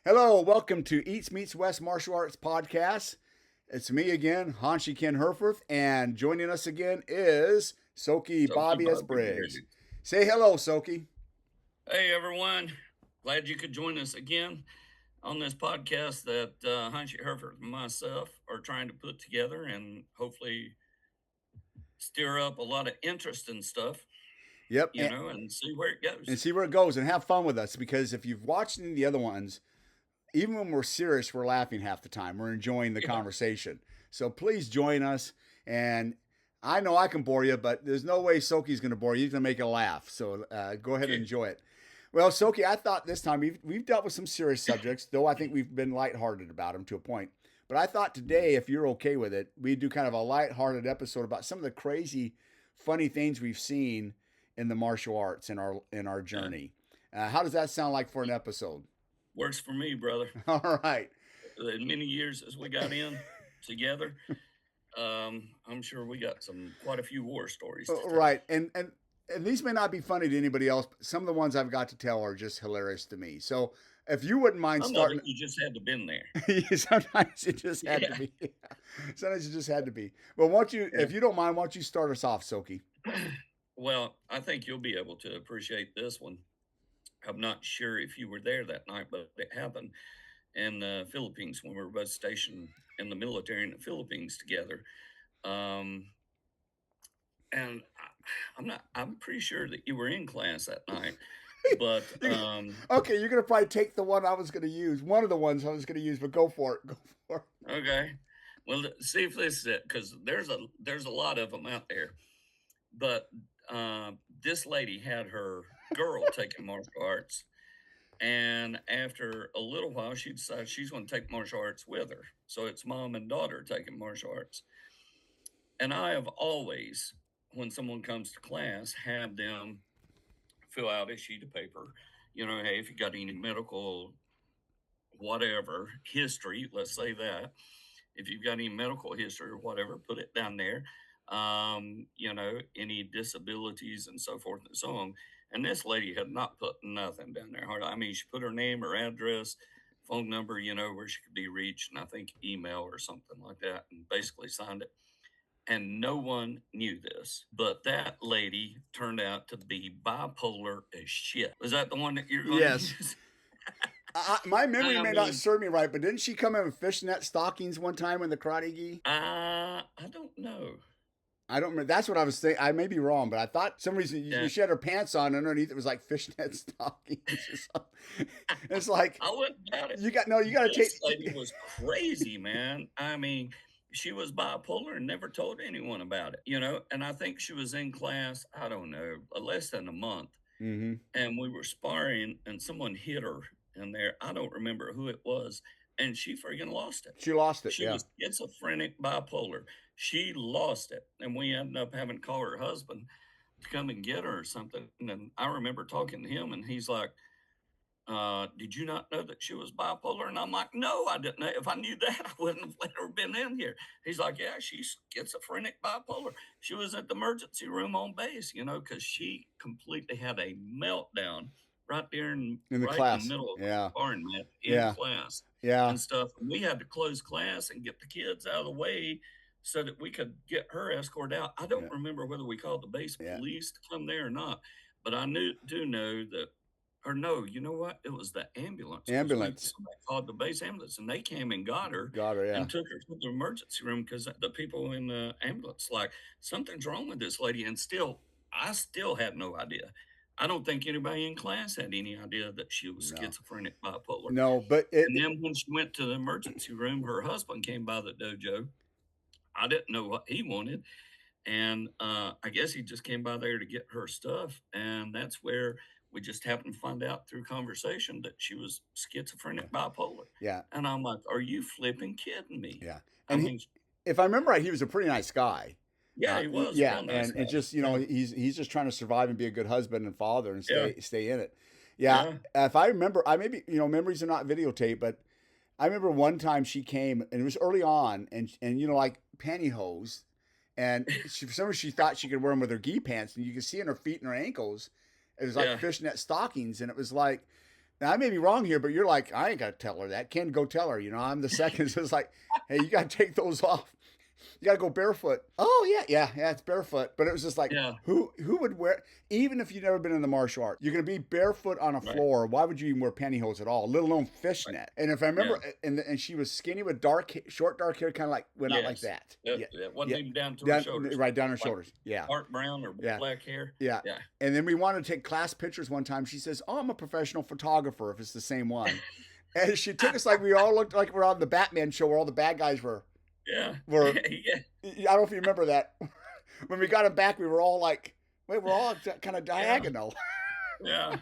Hello, welcome to Eats Meets West Martial Arts Podcast. It's me again, Hanshi Ken Herforth, and joining us again is Soki So keep Bobby S. on Briggs. prepared. Say hello, Soki. Hey everyone, glad you could join us again on this podcast that Hanshi Herford and myself are trying to put together and hopefully stir up a lot of interest in stuff, Yep, and see where it and goes. see where it goes and have fun with us because if you've watched any of the other ones, even when we're serious, we're laughing half the time. We're enjoying the Yeah, conversation. So please join us. And I know I can bore you, but there's no way Soki's going to bore you. He's going to make you laugh. So go ahead and okay. enjoy it. Well, Soki, I thought this time we've dealt with some serious subjects, though I think we've been lighthearted about them to a point. But I thought today, if you're okay with it, we'd do kind of a lighthearted episode about some of the crazy, funny things we've seen in the martial arts in our Yeah, journey. How does that sound like for an episode? works for me, brother. All right. In many years as we got in together, I'm sure we got quite a few war stories to tell. Right. And these may not be funny to anybody else, but some of the ones I've got to tell are just hilarious to me. So if you wouldn't mind Some of starting, it you just had to been there. sometimes it just had to Yeah. be. Sometimes it just had to be. Well, won't you, Yeah. if you don't mind, why don't you start us off, Soki? Well, I think you'll be able to appreciate this one. I'm not sure if you were there that night, but it happened in the Philippines when we were both stationed in the military in the Philippines together. Um, and I'm pretty sure that you were in class that night, but You- okay, you're gonna probably take the one I was gonna use, one of the ones I was gonna use, but go for it. Go for okay. Well, see if this is it, because there's a lot of them out there. But this lady had her girl taking martial arts. And after a little while, she decided she's going to take martial arts with her. So it's mom and daughter taking martial arts. And I have always, when someone comes to class, had them fill out a sheet of paper. Hey, if you got any medical, whatever, history, let's say that. If you've got any medical history or whatever, put it down there. Any disabilities and so forth and so on. And this lady had not put nothing down there. I mean, she put her name, her address, phone number, where she could be reached, and I think email or something like that, and basically signed it. And no one knew this, but that lady turned out to be bipolar as shit. Was that the one that you're it. going to Yes. use? My memory I may not mean, serve me right, but didn't she come in with fishnet stockings one time in the karate gi? I don't know. I don't remember. That's what I was saying. I may be wrong, but I thought some reason Yeah. she had her pants on underneath. It was like fishnet stockings or something. It's like I wouldn't doubt it. you got no. You got to This take. lady was crazy, man. I mean, she was bipolar and never told anyone about it. And I think she was in class, I don't know, less than a month. Mm-hmm. And we were sparring, and someone hit her in there. I don't remember who it was. And she friggin' lost it. She lost it. She Yeah. was schizophrenic bipolar. She lost it. And we ended up having to call her husband to come and get her or something. And I remember talking to him, and he's like, did you not know that she was bipolar? And I'm like, no, I didn't know. If I knew that, I wouldn't have let her been in here. He's like, yeah, she's schizophrenic bipolar. She was at the emergency room on base, because she completely had a meltdown In the right in the class. middle of a Yeah. sparring match in Yeah. class Yeah. and stuff. And we had to close class and get the kids out of the way so that we could get her escorted out. I don't Yeah. remember whether we called the base Yeah. police to come there or not, but I do know that, or no, you know what? It was the ambulance because we Ambulance. somebody called the base ambulance and they came and got her Got her. Yeah. and took her to the emergency room because the people in the ambulance like something's wrong with this lady. And still, I still had no idea. I don't think anybody in class had any idea that she was No. schizophrenic bipolar. No. But And then when she went to the emergency room, her husband came by the dojo. I didn't know what he wanted. And I guess he just came by there to get her stuff. And that's where we just happened to find out through conversation that she was Yeah. schizophrenic bipolar. Yeah. And I'm like, are you flipping kidding me? Yeah. I And he, mean, if I remember right, he was a pretty nice guy. yeah, he was a Yeah, real nice and guy. just Yeah. he's just trying to survive and be a good husband and father and Yeah. stay in it. Yeah, Yeah. if I remember, I maybe memories are not videotape, but I remember one time she came and it was early on, and like pantyhose, and for some reason she thought she could wear them with her gi pants, and you could see in her feet and her ankles, it was like Yeah. fishnet stockings, and it was like Now I may be wrong here, but you're like, I ain't got to tell her that. Ken, go tell her. I'm the second. So it's like, hey, you got to take those off. You got to go barefoot. Oh yeah, it's barefoot. But it was just like, Yeah, who would wear? Even if you've never been in the martial arts, you're gonna be barefoot on a right, floor. Why would you even wear pantyhose at all? Let alone right. fishnet. And if I Yeah, remember, and she was skinny with short dark hair, kind of like went out like yes. that. That Yeah, that wasn't yeah, even down to her down shoulders. right down her Like shoulders. Yeah, dark brown or yeah, black hair. yeah. Yeah. And then we wanted to take class pictures one time. She says, "Oh, I'm a professional photographer." If it's the same one, and she took us like we all looked like we're on the Batman show where all the bad guys Yeah. were. Yeah. I don't know if you remember that. When we got him back, we were all like, wait, we're all kind of Yeah. diagonal. Yeah.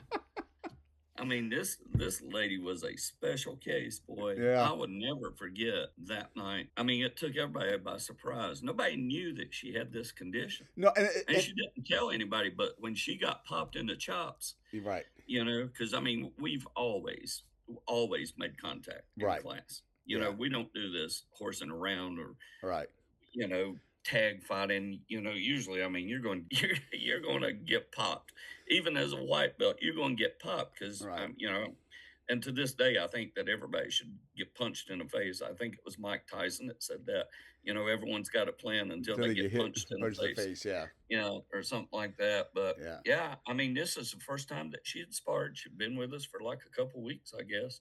I mean, this lady was a special case, boy. Yeah. I would never forget that night. I mean, it took everybody by surprise. Nobody knew that she had this condition, No, and she didn't tell anybody. But when she got popped in the chops, you're right. because I mean, we've always made contact in Right. class. Yeah. We don't do this horsing around or Right. tag fighting. Usually, I mean, you're going you're going to get popped. Even as a white belt, you're going to get popped because Right. And to this day, I think that everybody should get punched in the face. I think it was Mike Tyson that said that. Everyone's got a plan until Until they they get get hit, punched in the punch the face. face. Yeah. Or something like that. But Yeah. yeah, I mean, this is the first time that she had sparred. She'd been with us for like a couple weeks, I guess.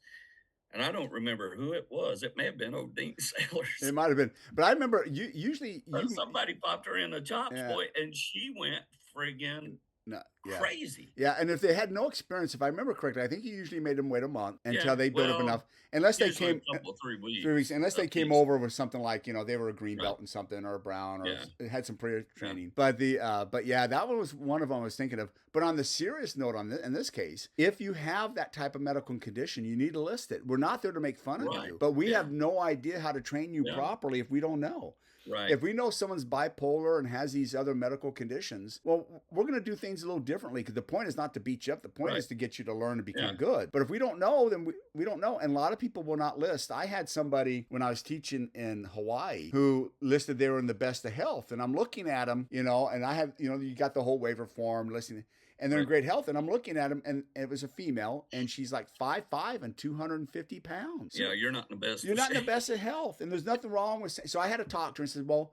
And I don't remember who it was. It may have been old Dean It Sailors. might have been, but I remember usually But somebody popped her in the chops, yeah, boy, and she went friggin' no, yeah. crazy. Yeah, and if they had no experience, if I remember correctly, I think you usually made them wait a month until Yeah, they built up well, enough. Unless they usually came a couple, 3 3 weeks, weeks unless they came apiece. over with something like they were a green Right. belt in something or a brown or Yeah. it had some prior Yeah. training. But yeah, that was one of them I was thinking of. But on the serious note, in this case, if you have that type of medical condition, you need to list it. We're not there to make fun of Right. you, but we Yeah. have no idea how to train you Yeah. properly if we don't know. Right. If we know someone's bipolar and has these other medical conditions, well, we're going to do things a little differently because the point is not to beat you up. The point Right. is to get you to learn and become Yeah. good. But if we don't know, then we don't know. And a lot of people will not list. I had somebody when I was teaching in Hawaii who listed they were in the best of health. And I'm looking at them, and I have, you got the whole waiver form listening. And they're in Right. great health. And I'm looking at them, and it was a female, and she's like 5'5" and 250 pounds. Yeah, you're not in the best You're of not in the shape. best of health, and there's nothing wrong with. So I had to talk to her and said, "Well,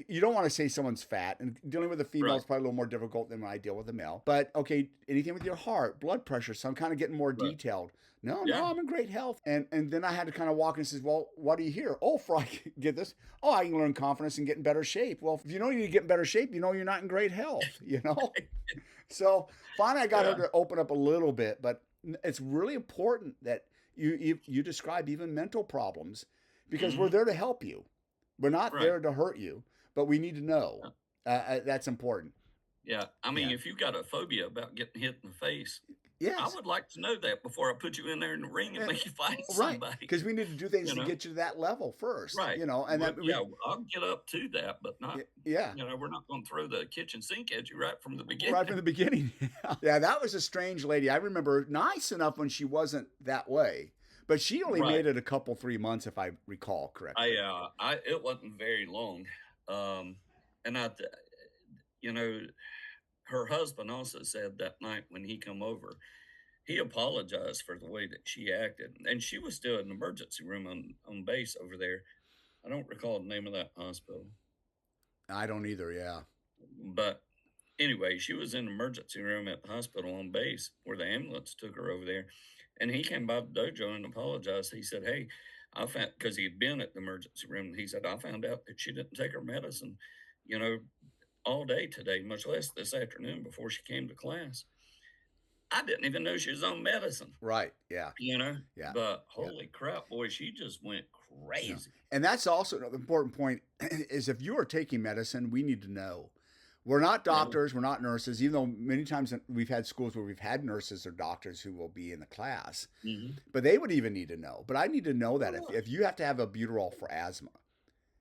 you don't want to say someone's fat, and dealing with a female Right. is probably a little more difficult than when I deal with a male. But okay, anything with your heart, blood pressure, so I'm kind of getting more Right. detailed. No, Yeah. I'm in great health. And then I had to kind of walk and says, well, what do you hear? Oh, for I get this. Oh, I can learn confidence and get in better shape. Well, if you know you need to get in better shape, you're not in great health. So finally, I got her Yeah. to open up a little bit, but it's really important that you describe even mental problems because we're Mhm. there to help you. We're not Right. there to hurt you, but we need to know. That's important. Yeah. I mean, Yeah. if you've got a phobia about getting hit in the face, I Yes. would like to know that before I put you in there in the ring and Yeah. make you fight Right. somebody. Because we need to do things You to know? get you to that level first. Right. And Well, that yeah, I'll get up to that, but not, yeah. we're not going to throw the kitchen sink at you right from the Right beginning. from the beginning. Yeah, that was a strange lady. I remember nice enough when she wasn't that way, but she only Right. made it a couple 3 months if I recall correctly. It wasn't very long. And you know, her husband also said that night when he come over, he apologized for the way that she acted. And she was still in the emergency room on base over there. I don't recall the name of that hospital. I don't either. Yeah. But anyway, she was in the emergency room at the hospital on base where the ambulance took her over there. And he came by the dojo and apologized. He said, hey, I found, because he'd been at the emergency room, he said, I found out that she didn't take her medicine, you know, all day today, much less this afternoon before she came to class. I didn't even know she was on medicine, Right. Yeah. Yeah. but Yeah. holy crap, boy, she just went Yeah. crazy. And that's also an important point is if you are taking medicine, we need to know. We're not Yeah. doctors, we're not nurses, even though many times we've had schools where we've had nurses or doctors who will be in the class, hmm but they would even need to know. But I need to know that Oh, if you have to have a albuterol for asthma,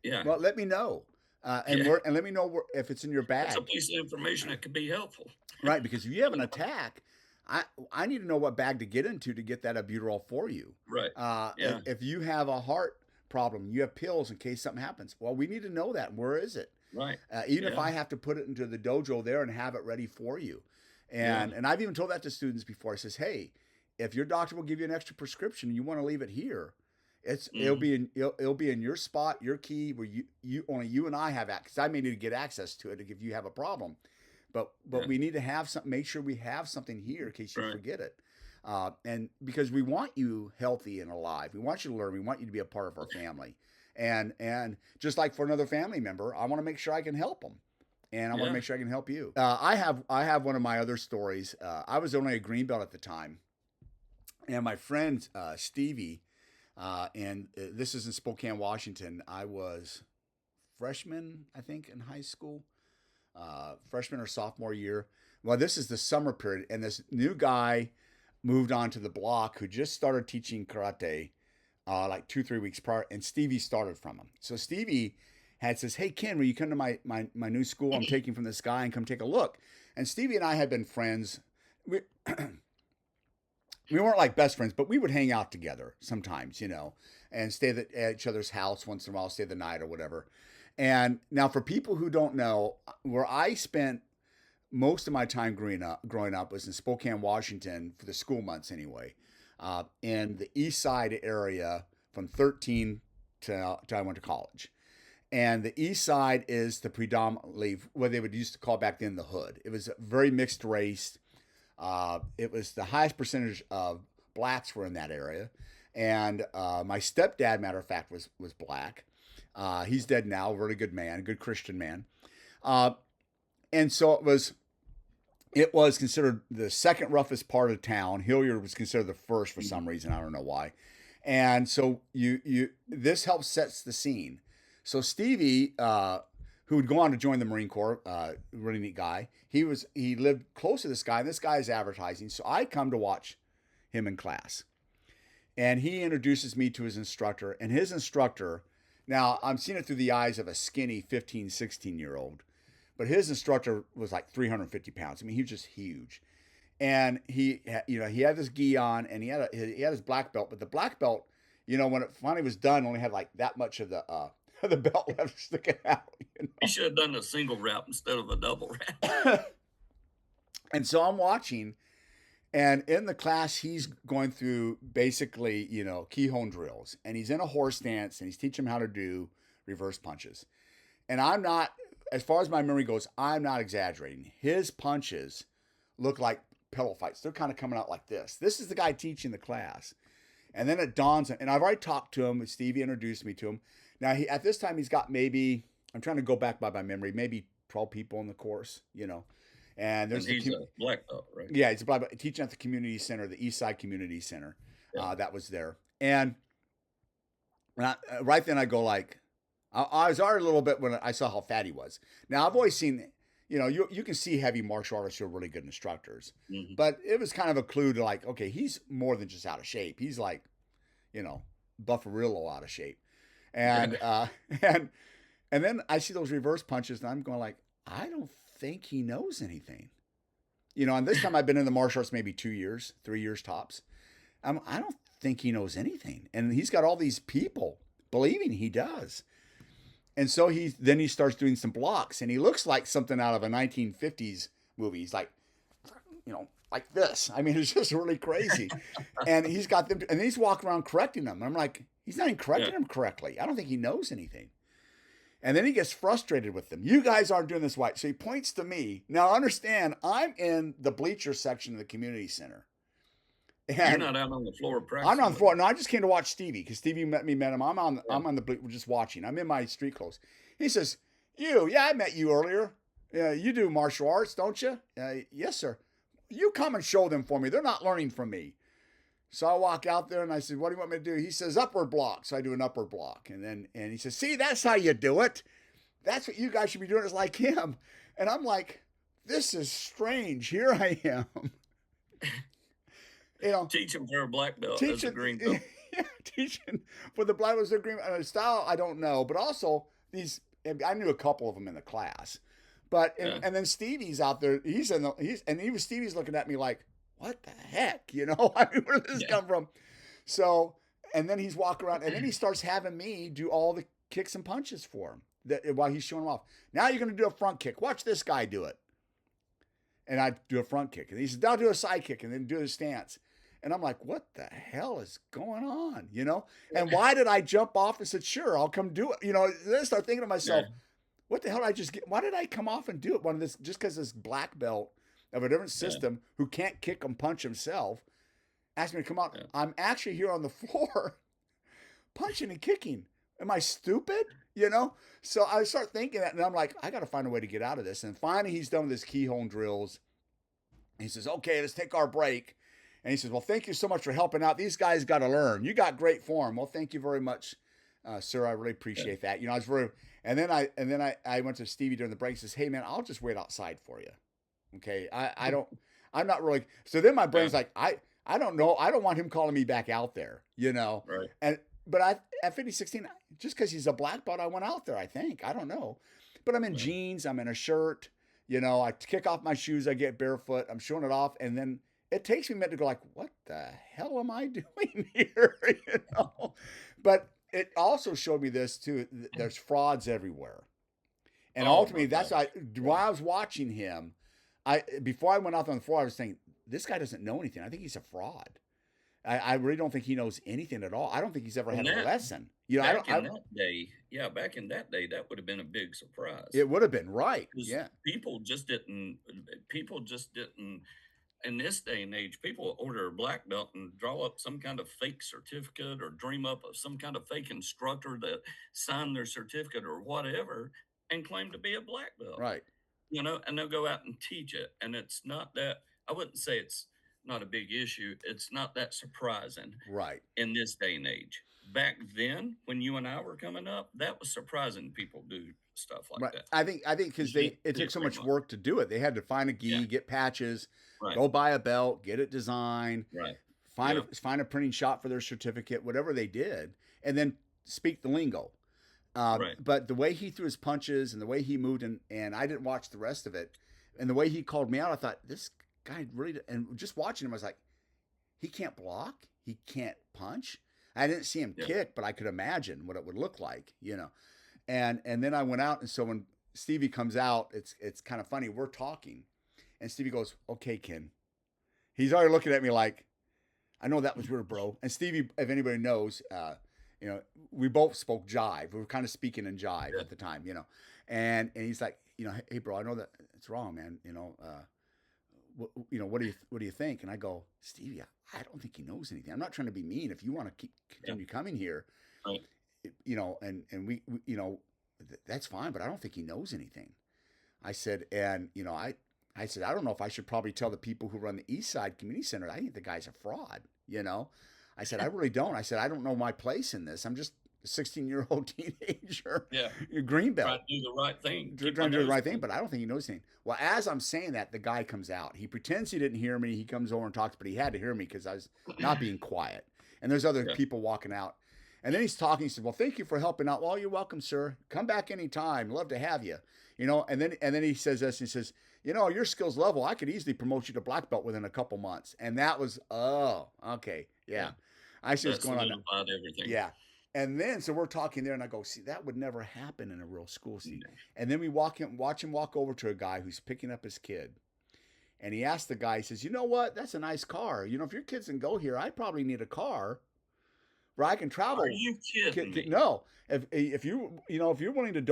yeah. well, let me know. And Yeah. let me know if it's in your That's a bag, piece of information that could be helpful. right? Because if you have an attack, I need to know what bag to get into to get that albuterol for you. Right. Yeah. If you have a heart problem, you have pills in case something happens. Well, we need to know that. Where is it? Right. Even if Yeah. I have to put it into the dojo there and have it ready for you. Yeah. And I've even told that to students before. I says, hey, if your doctor will give you an extra prescription and you want to leave it here, Hmm. it'll be in your spot, your key, where you only you and I have access. I may need to get access to it if you have a problem, but Yeah. we need to have some. Make sure we have something here in case you Right. forget it, and because we want you healthy and alive, we want you to learn. We want you to be a part of our family, and just like for another family member, I want to make sure I can help them. And I want to Yeah. make sure I can help you. I have one of my other stories. I was only a green belt at the time, and my friend Stevie, and this is in Spokane, Washington. I was freshman, I think, in high school, freshman or sophomore year. Well, this is the summer period, and this new guy moved on to the block who just started teaching karate like 2 3 weeks prior, and Stevie started from him. So Stevie had says, "Hey Ken, will you come to my new school? I'm taking from this guy and come take a look." And Stevie and I had been friends. We, we weren't like best friends, but we would hang out together sometimes, and stay at each other's house once in a while, stay the night or whatever. And now, for people who don't know, where I spent most of my time growing up was in Spokane, Washington, for the school months anyway, in the East Side area from 13 to I went to college. And the East Side is the predominantly what they would used to call back then the hood. It was a very mixed race. It was the highest percentage of blacks were in that area, and my stepdad, matter of fact, was black. He's dead now. A really good man, good Christian man. Uh, and so it was considered the second roughest part of town. Hilliard was considered the first for some reason. I don't know why. And so you this helps sets the scene. So Stevie, who would go on to join the Marine Corps, really neat guy. He lived close to this guy, and this guy is advertising. So I come to watch him in class, and he introduces me to his instructor. And his instructor, now I'm seeing it through the eyes of a skinny 15, 16-year-old, but his instructor was like 350 pounds. I mean, he was just huge. And he had this gi on, and he had his black belt, but the black belt, when it finally was done, only had like that much of the the belt left sticking out. You should have done a single wrap instead of a double wrap. And so I'm watching, and in the class, he's going through basically, keyhole drills, and he's in a horse stance, and he's teaching him how to do reverse punches. And I'm not, as far as my memory goes, I'm not exaggerating. His punches look like pillow fights. They're kind of coming out like this. This is the guy teaching the class. And then it dawns, and I've already talked to him. Stevie introduced me to him. Now, at this time, he's got maybe, I'm trying to go back by my memory, maybe 12 people in the course. And And there's he's a black belt, right? yeah, he's teaching at the community center, the East Side Community Center, Yeah. that was there. And right then I go like, I was already a little bit when I saw how fat he was. Now I've always seen, you can see heavy martial artists who are really good instructors, Hmm. but it was kind of a clue to like, okay, he's more than just out of shape. He's like, you know, Buffarillo out of shape, and Yeah. and and then I see those reverse punches, and I'm going like, I don't think he knows anything. And this time I've been in the martial arts maybe 2 years, 3 years tops. I don't think he knows anything, and he's got all these people believing he does. And so he starts doing some blocks, and he looks like something out of a 1950s movie. He's like, like this. I mean, it's just really crazy. And he's got them, and he's walking around correcting them. I'm like, he's not even Yeah. correcting them correctly. I don't think he knows anything. And then he gets frustrated with them. You guys aren't doing this right. So he points to me. Now understand, I'm in the bleacher section of the community center, You're and not out on the floor I'm practicing on the with floor. him. No, I just came to watch Stevie because Stevie met him. Yeah. I'm on the we're just watching. I'm in my street clothes. He says, yeah, I met you earlier. Yeah, you do martial arts, don't you? Yes, sir. You come and show them for me. They're not learning from me. So I walk out there and I said, what do you want me to do? He says, upward block. So I do an upward block. And he says, see, that's how you do it. That's what you guys should be doing, is like him. And I'm like, this is strange. Here I am. you know, Teach him for a black belt as a teaching, green belt. yeah, teaching for the blind was agreement style. I don't know, but also I knew a couple of them in the class, but Yeah. and then Stevie's out there. Even Stevie's looking at me like, what the heck, I mean, where did this Yeah. come from? So, and then he's walking around, and then he starts having me do all the kicks and punches for him while he's showing him off. Now you're going to do a front kick. Watch this guy do it. And I do a front kick, and he says, "Now do a side kick," and then do a stance. And I'm like, what the hell is going on? And why did I jump off and said, sure, I'll come do it? Then I start thinking to Yeah, myself, what the hell did I just get? Why did I come off and do it? One of this, just because this black belt of a different yeah, system who can't kick and punch himself asked me to come out. yeah. I'm actually here on the floor punching and kicking. Am I stupid? So I start thinking that, and I'm like, I got to find a way to get out of this. And finally, he's done with his keyhole drills. He says, okay, let's take our break. And he says, well, thank you so much for helping out. These guys got to learn. You got great form. Well, thank you very much, sir. I really Yeah. appreciate that. I was very, and then I went to Stevie during the break and says, hey man, I'll just wait outside for you. Okay. I'm not really. So then my Yeah, brain's like, I don't know. I don't want him calling me back out there, right. and, but at 5016, just cause he's a black belt, I went out there, I think, I don't know, but I'm in Well, jeans, I'm in a shirt, I kick off my shoes, I get barefoot, I'm showing it off. And then it takes me a minute to go like, what the hell am I doing here? But it also showed me this too. There's frauds everywhere. And oh my ultimately, that's gosh. while I was watching him, before I went out on the floor, I was thinking, this guy doesn't know anything. I think he's a fraud. I really don't think he knows anything at all. I don't think he's ever And had a that lesson. I back don't. in that day, yeah, back in that day, that would have been a big surprise It would have been right. because Yeah. people just didn't in this day and age, people order a black belt and draw up some kind of fake certificate or dream up of some kind of fake instructor that signed their certificate or whatever and claim to be a black belt. Right. And they'll go out and teach it. And it's not that, I wouldn't say it's not a big issue. It's not that surprising Right. in this day and age. Back then, when you and I were coming up, that was surprising people do stuff like Right. that. I think because You it took didn't so dream much up. work to do it. They had to find a Yeah, gi, get patches, right, go buy a belt, get it designed, right. find a, Yeah, find a printing shop for their certificate, whatever they did, and then speak the lingo. right. But the way he threw his punches and the way he moved, and I didn't watch the rest of it, and the way he called me out, I thought this guy really. And just watching him, I was like, he can't block, he can't punch. I didn't see him Yeah, kick, but I could imagine what it would look like. And then I went out, and so when Stevie comes out, it's kind of funny. We're talking, and Stevie goes, "Okay, Ken." He's already looking at me like, I know that was weird, bro. And Stevie, if anybody knows, you know, we both spoke jive. We were kind of speaking in jive yeah. at the time. And he's like, hey, bro, I know that it's wrong, man. What do you think? And I go, Stevie, I don't think he knows anything. I'm not trying to be mean. If you want to Yeah, continue coming here, right. and we that's fine, but I don't think he knows anything. I said, and I said, I don't know if I should probably tell the people who run the East Side Community Center. I think the guy's a fraud. I said, I really don't. I said, I don't know my place in this. I'm just a 16-year-old teenager, Yeah, try greenbelt, to do the right thing. Keep my trying to do the nose right thing, clean. but I don't think he knows anything. Well, as I'm saying that, the guy comes out. He pretends he didn't hear me. He comes over and talks, but he had to hear me because I was not being quiet. And there's other Yeah, people walking out. And then he's talking. He said, well, thank you for helping out. Well, you're welcome, sir. Come back anytime. Love to have you. And then he says this. He says, your skills level, I could easily promote you to black belt within a couple months. And that was, oh, okay. yeah. Yeah. I see what's That going on now. solidified everything. Yeah. And then, so we're talking there, and I go, see, that would never happen in a real school, see. Yeah. And then we watch him walk over to a guy who's picking up his kid. And he asked the guy, he says, you know what? That's a nice car. If your kids can go here, I probably need a car where I can Are travel. you kidding me? No, if you're willing to